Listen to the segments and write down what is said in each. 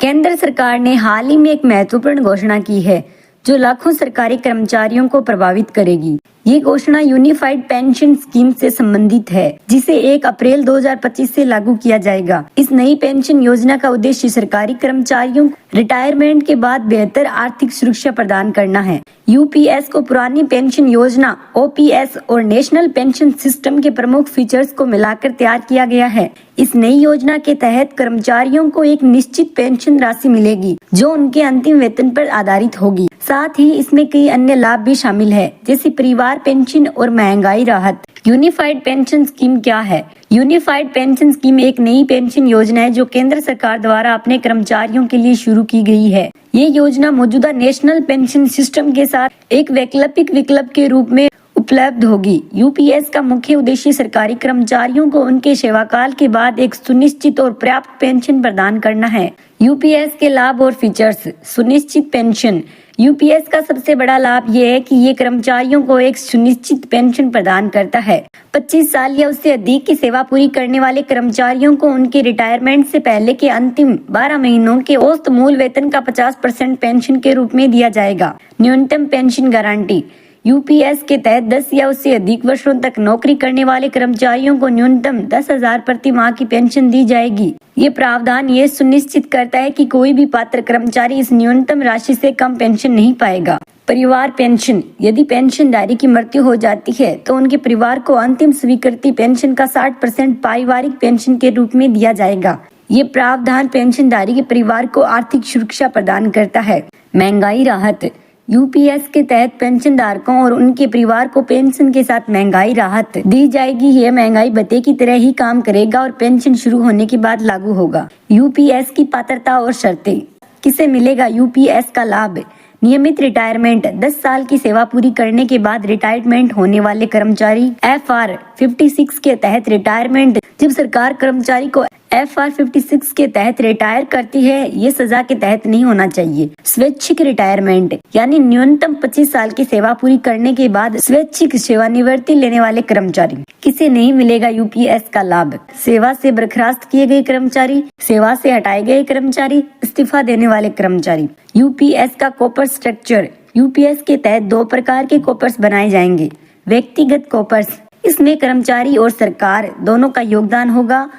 केंद्र सरकार ने हाल ही में एक महत्वपूर्ण घोषणा की है जो लाखों सरकारी कर्मचारियों को प्रभावित करेगी। ये घोषणा यूनिफाइड पेंशन स्कीम से संबंधित है, जिसे 1 अप्रैल 2025 से लागू किया जाएगा। इस नई पेंशन योजना का उद्देश्य सरकारी कर्मचारियों को रिटायरमेंट के बाद बेहतर आर्थिक सुरक्षा प्रदान करना है। यूपीएस को पुरानी पेंशन योजना ओपीएस और नेशनल पेंशन सिस्टम के प्रमुख फीचर्स को मिलाकर तैयार किया गया है। इस नई योजना के तहत कर्मचारियों को एक निश्चित पेंशन राशि मिलेगी जो उनके अंतिम वेतन पर आधारित होगी। साथ ही इसमें कई अन्य लाभ भी शामिल है, जैसे परिवार पेंशन और महंगाई राहत। यूनिफाइड पेंशन स्कीम क्या है? यूनिफाइड पेंशन स्कीम एक नई पेंशन योजना है जो केंद्र सरकार द्वारा अपने कर्मचारियों के लिए शुरू की गई है। ये योजना मौजूदा नेशनल पेंशन सिस्टम के साथ एक वैकल्पिक विकल्प के रूप में उपलब्ध होगी। यूपीएस का मुख्य उद्देश्य सरकारी कर्मचारियों को उनके सेवाकाल के बाद एक सुनिश्चित और पर्याप्त पेंशन प्रदान करना है। यूपीएस के लाभ और फीचर्स। सुनिश्चित पेंशन। यूपीएस का सबसे बड़ा लाभ ये है कि ये कर्मचारियों को एक सुनिश्चित पेंशन प्रदान करता है। 25 साल या उससे अधिक की सेवा पूरी करने वाले कर्मचारियों को उनके रिटायरमेंट से पहले के अंतिम 12 महीनों के औसत मूल वेतन का 50% पेंशन के रूप में दिया जाएगा। न्यूनतम पेंशन गारंटी। यूपीएस के तहत 10 या उससे अधिक वर्षों तक नौकरी करने वाले कर्मचारियों को न्यूनतम 10,000 प्रति माह की पेंशन दी जाएगी। ये प्रावधान ये सुनिश्चित करता है कि कोई भी पात्र कर्मचारी इस न्यूनतम राशि से कम पेंशन नहीं पाएगा। परिवार पेंशन। यदि पेंशनधारी की मृत्यु हो जाती है तो उनके परिवार को अंतिम स्वीकृति पेंशन का 60% पारिवारिक पेंशन के रूप में दिया जाएगा। ये प्रावधान पेंशनधारी के परिवार को आर्थिक सुरक्षा प्रदान करता है। महंगाई राहत। यूपीएस के तहत पेंशनधारकों और उनके परिवार को पेंशन के साथ महंगाई राहत दी जाएगी। यह महंगाई भत्ते की तरह ही काम करेगा और पेंशन शुरू होने के बाद लागू होगा। यूपीएस की पात्रता और शर्तें। किसे मिलेगा यूपीएस का लाभ? नियमित रिटायरमेंट। 10 साल की सेवा पूरी करने के बाद रिटायरमेंट होने वाले कर्मचारी FR 56 के तहत रिटायरमेंट। जब सरकार कर्मचारी को FR 56 के तहत रिटायर करती है, ये सजा के तहत नहीं होना चाहिए। स्वैच्छिक रिटायरमेंट यानी न्यूनतम 25 साल की सेवा पूरी करने के बाद स्वैच्छिक सेवानिवृत्ति लेने वाले कर्मचारी। किसे नहीं मिलेगा यूपीएस का लाभ? सेवा से बर्खास्त किए गए कर्मचारी, सेवा से हटाए गए कर्मचारी, इस्तीफा देने वाले कर्मचारी। यूपीएस का कॉर्पोरेट स्ट्रक्चर। यूपीएस के तहत 2 प्रकार के कॉर्पोरेट्स बनाए जाएंगे। व्यक्तिगत कॉर्पोरेट्स, इसमें कर्मचारी और सरकार दोनों का योगदान होगा।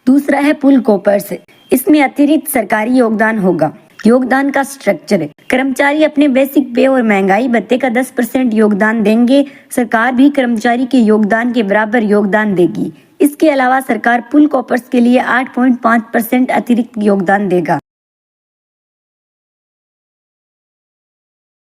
दूसरा है पूल कॉर्पोरेट्स, इसमें अतिरिक्त सरकारी योगदान होगा। योगदान का स्ट्रक्चर। कर्मचारी अपने बेसिक पे और महंगाई भत्ते का 10% योगदान देंगे। सरकार भी कर्मचारी के योगदान के बराबर योगदान देगी। इसके अलावा सरकार पूल कॉर्पोरेट्स के लिए 8.5% अतिरिक्त योगदान देगा।